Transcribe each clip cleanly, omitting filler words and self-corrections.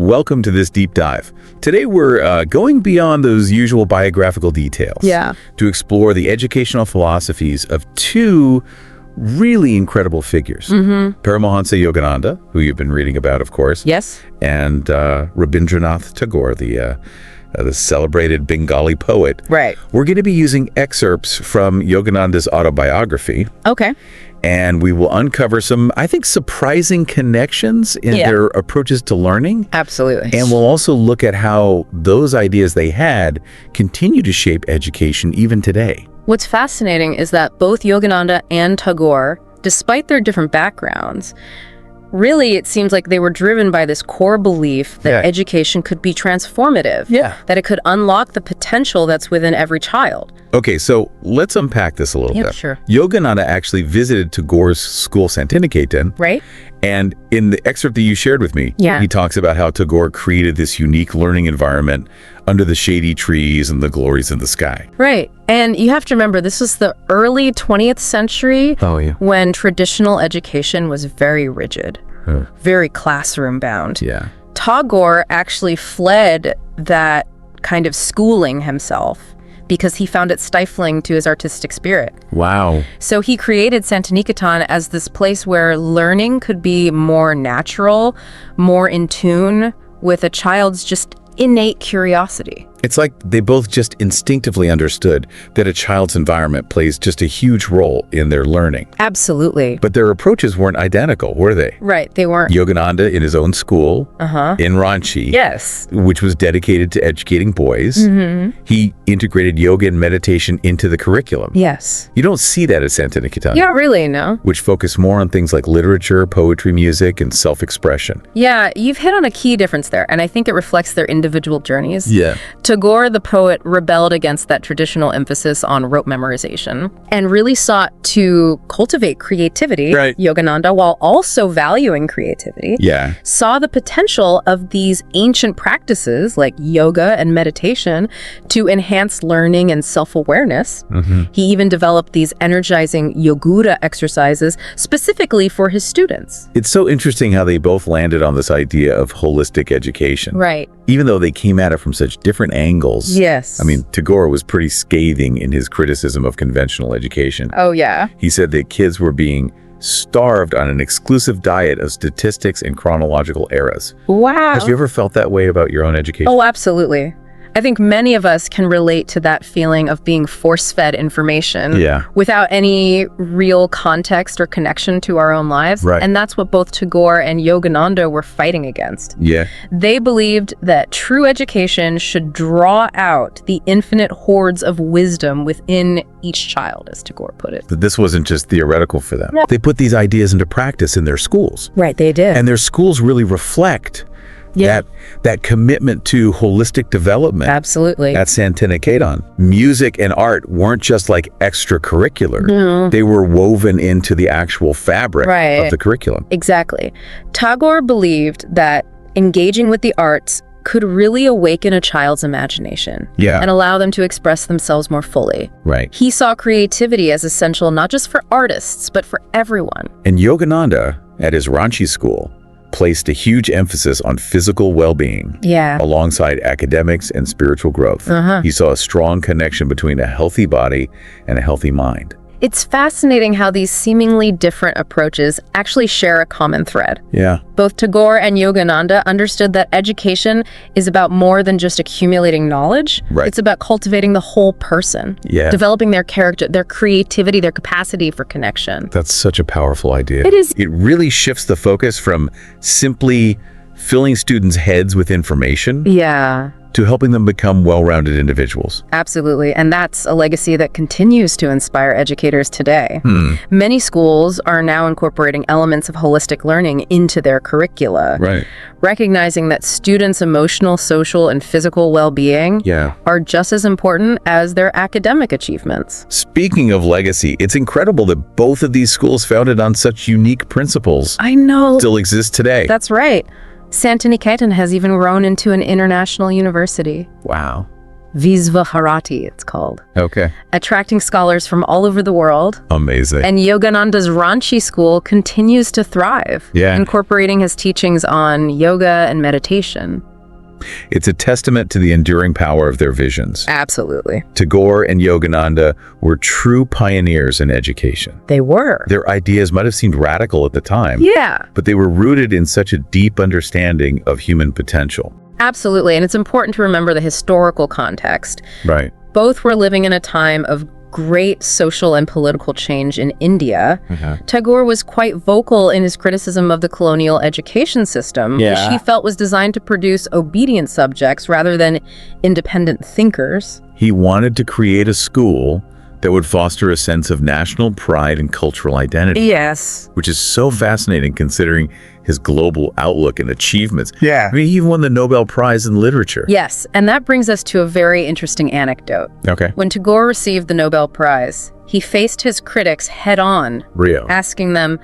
Welcome to this deep dive. Today we're going beyond those usual biographical details to explore the educational philosophies of two really incredible figures. Paramahansa Yogananda, who you've been reading about, of course. Yes. And Rabindranath Tagore, the celebrated Bengali poet. Right. We're going to be using excerpts from Yogananda's autobiography. Okay. And we will uncover some, I think, surprising connections in their approaches to learning. Absolutely. And we'll also look at how those ideas they had continue to shape education even today. What's fascinating is that both Yogananda and Tagore, despite their different backgrounds, really, it seems like they were driven by this core belief that education could be transformative, that it could unlock the potential that's within every child. Okay, so let's unpack this a little bit. Sure. Yogananda actually visited Tagore's school, Shantiniketan. Right. And in the excerpt that you shared with me, he talks about how Tagore created this unique learning environment under the shady trees and the glories in the sky. Right. And you have to remember, this was the early 20th century when traditional education was very rigid, very classroom bound. Tagore actually fled that kind of schooling himself because he found it stifling to his artistic spirit. Wow. So he created Shantiniketan as this place where learning could be more natural, more in tune with a child's just innate curiosity. It's like they both just instinctively understood that a child's environment plays just a huge role in their learning. Absolutely. But their approaches weren't identical, were they? Right, they weren't. Yogananda in his own school in Ranchi, which was dedicated to educating boys. He integrated yoga and meditation into the curriculum. You don't see that at Shantiniketan. Yeah, really, no. Which focus more on things like literature, poetry, music, and self-expression. Yeah, you've hit on a key difference there, and I think it reflects their individual journeys. Tagore, the poet, rebelled against that traditional emphasis on rote memorization and really sought to cultivate creativity. Yogananda, while also valuing creativity, saw the potential of these ancient practices like yoga and meditation to enhance learning and self-awareness. He even developed these energizing yogura exercises specifically for his students. It's so interesting how they both landed on this idea of holistic education. Even though they came at it from such different angles. I mean, Tagore was pretty scathing in his criticism of conventional education. He said that kids were being starved on an exclusive diet of statistics and chronological eras. Have you ever felt that way about your own education? Oh, absolutely. I think many of us can relate to that feeling of being force-fed information without any real context or connection to our own lives. And that's what both Tagore and Yogananda were fighting against. They believed that true education should draw out the infinite hordes of wisdom within each child, as Tagore put it. That this wasn't just theoretical for them. They put these ideas into practice in their schools. They did. And their schools really reflect that commitment to holistic development. At Shantiniketan. Music and art weren't just like extracurricular. They were woven into the actual fabric of the curriculum. Tagore believed that engaging with the arts could really awaken a child's imagination and allow them to express themselves more fully. He saw creativity as essential not just for artists, but for everyone. And Yogananda, at his Ranchi school, placed a huge emphasis on physical well-being alongside academics and spiritual growth. He saw a strong connection between a healthy body and a healthy mind. It's fascinating how these seemingly different approaches actually share a common thread. Both Tagore and Yogananda understood that education is about more than just accumulating knowledge. It's about cultivating the whole person, developing their character, their creativity, their capacity for connection. That's such a powerful idea. It is. It really shifts the focus from simply filling students' heads with information to helping them become well-rounded individuals. Absolutely, and that's a legacy that continues to inspire educators today. Many schools are now incorporating elements of holistic learning into their curricula, recognizing that students' emotional, social, and physical well-being are just as important as their academic achievements. Speaking of legacy, it's incredible that both of these schools founded on such unique principles still exist today. That's right. Shantiniketan has even grown into an international university. Wow. Visvaharati, it's called. Okay. Attracting scholars from all over the world. Amazing. And Yogananda's Ranchi school continues to thrive, incorporating his teachings on yoga and meditation. It's a testament to the enduring power of their visions. Absolutely. Tagore and Yogananda were true pioneers in education. They were. Their ideas might have seemed radical at the time. Yeah. But they were rooted in such a deep understanding of human potential. Absolutely. And it's important to remember the historical context. Right. Both were living in a time of great social and political change in India. Tagore was quite vocal in his criticism of the colonial education system, which he felt was designed to produce obedient subjects rather than independent thinkers. He wanted to create a school that would foster a sense of national pride and cultural identity. Yes. Which is so fascinating considering his global outlook and achievements. Yeah. I mean, he even won the Nobel Prize in Literature. Yes, and that brings us to a very interesting anecdote. Okay. When Tagore received the Nobel Prize, he faced his critics head-on, asking them,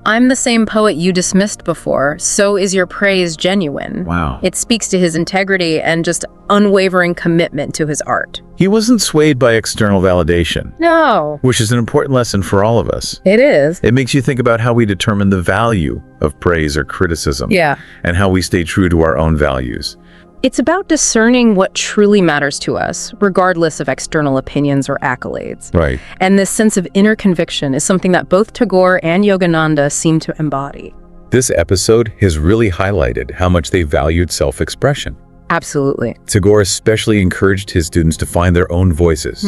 "I'm the same poet you dismissed before, so is your praise genuine?" Wow. It speaks to his integrity and just unwavering commitment to his art. He wasn't swayed by external validation. No. Which is an important lesson for all of us. It is. It makes you think about how we determine the value of praise or criticism. Yeah. And how we stay true to our own values. It's about discerning what truly matters to us, regardless of external opinions or accolades. Right. And this sense of inner conviction is something that both Tagore and Yogananda seem to embody. This episode has really highlighted how much they valued self-expression. Absolutely. Tagore especially encouraged his students to find their own voices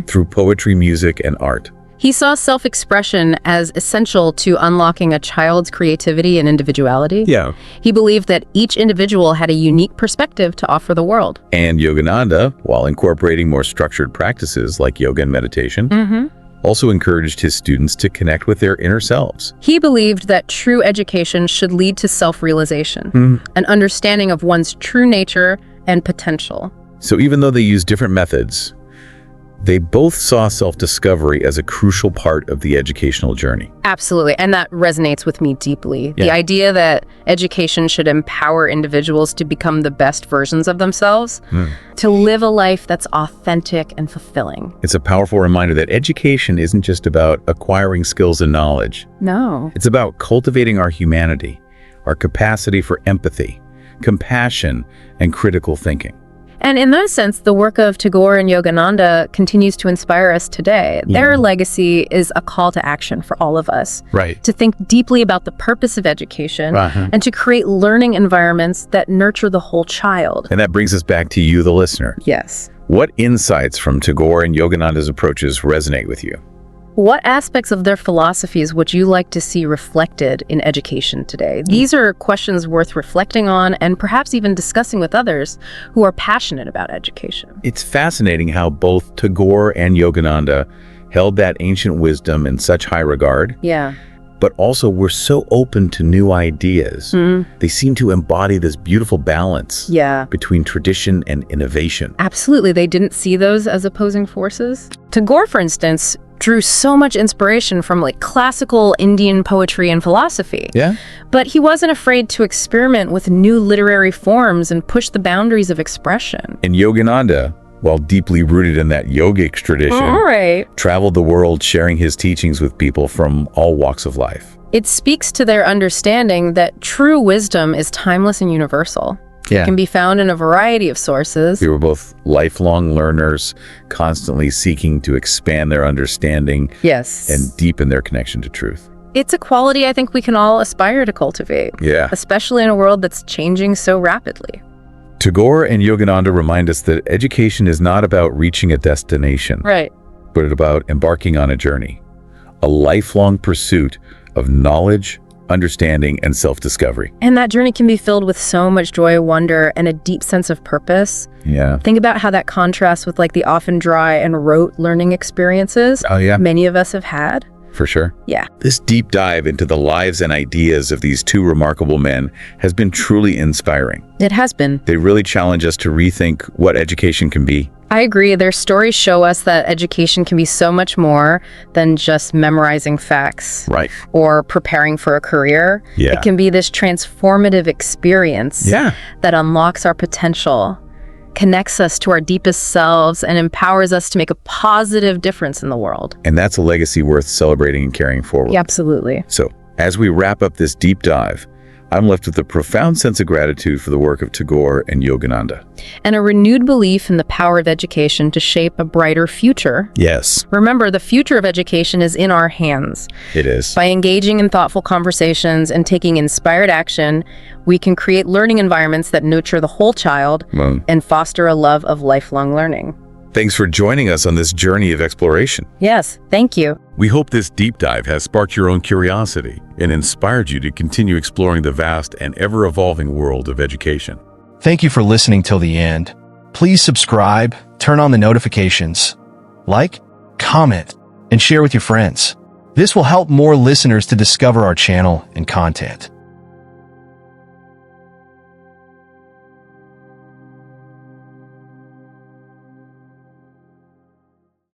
through poetry, music, and art. He saw self-expression as essential to unlocking a child's creativity and individuality. Yeah. He believed that each individual had a unique perspective to offer the world. And Yogananda, while incorporating more structured practices like yoga and meditation, also encouraged his students to connect with their inner selves. He believed that true education should lead to self-realization, an understanding of one's true nature and potential. So even though they used different methods, they both saw self-discovery as a crucial part of the educational journey. Absolutely, and that resonates with me deeply. The idea that education should empower individuals to become the best versions of themselves, to live a life that's authentic and fulfilling. It's a powerful reminder that education isn't just about acquiring skills and knowledge. No. It's about cultivating our humanity, our capacity for empathy, compassion, and critical thinking. And in that sense, the work of Tagore and Yogananda continues to inspire us today. Their legacy is a call to action for all of us. Right. To think deeply about the purpose of education and to create learning environments that nurture the whole child. And that brings us back to you, the listener. Yes. What insights from Tagore and Yogananda's approaches resonate with you? What aspects of their philosophies would you like to see reflected in education today? These are questions worth reflecting on and perhaps even discussing with others who are passionate about education. It's fascinating how both Tagore and Yogananda held that ancient wisdom in such high regard, but also were so open to new ideas. They seem to embody this beautiful balance between tradition and innovation. Absolutely. They didn't see those as opposing forces. Tagore, for instance, drew so much inspiration from like classical Indian poetry and philosophy. But he wasn't afraid to experiment with new literary forms and push the boundaries of expression. And Yogananda, while deeply rooted in that yogic tradition, traveled the world sharing his teachings with people from all walks of life. It speaks to their understanding that true wisdom is timeless and universal. It can be found in a variety of sources. They were both lifelong learners, constantly seeking to expand their understanding and deepen their connection to truth. It's a quality I think we can all aspire to cultivate, especially in a world that's changing so rapidly. Tagore and Yogananda remind us that education is not about reaching a destination, but about embarking on a journey, a lifelong pursuit of knowledge, understanding, and self-discovery. And that journey can be filled with so much joy, wonder, and a deep sense of purpose. Think about how that contrasts with like the often dry and rote learning experiences many of us have had. For sure. This deep dive into the lives and ideas of these two remarkable men has been truly inspiring. It has been. They really challenge us to rethink what education can be. I agree. Their stories show us that education can be so much more than just memorizing facts or preparing for a career. It can be this transformative experience that unlocks our potential connects us to our deepest selves and empowers us to make a positive difference in the world. And that's a legacy worth celebrating and carrying forward. Yeah, absolutely. So, as we wrap up this deep dive, I'm left with a profound sense of gratitude for the work of Tagore and Yogananda. And a renewed belief in the power of education to shape a brighter future. Yes. Remember, the future of education is in our hands. It is. By engaging in thoughtful conversations and taking inspired action, we can create learning environments that nurture the whole child and foster a love of lifelong learning. Thanks for joining us on this journey of exploration. Yes, thank you. We hope this deep dive has sparked your own curiosity and inspired you to continue exploring the vast and ever-evolving world of education. Thank you for listening till the end. Please subscribe, turn on the notifications, like, comment, and share with your friends. This will help more listeners to discover our channel and content.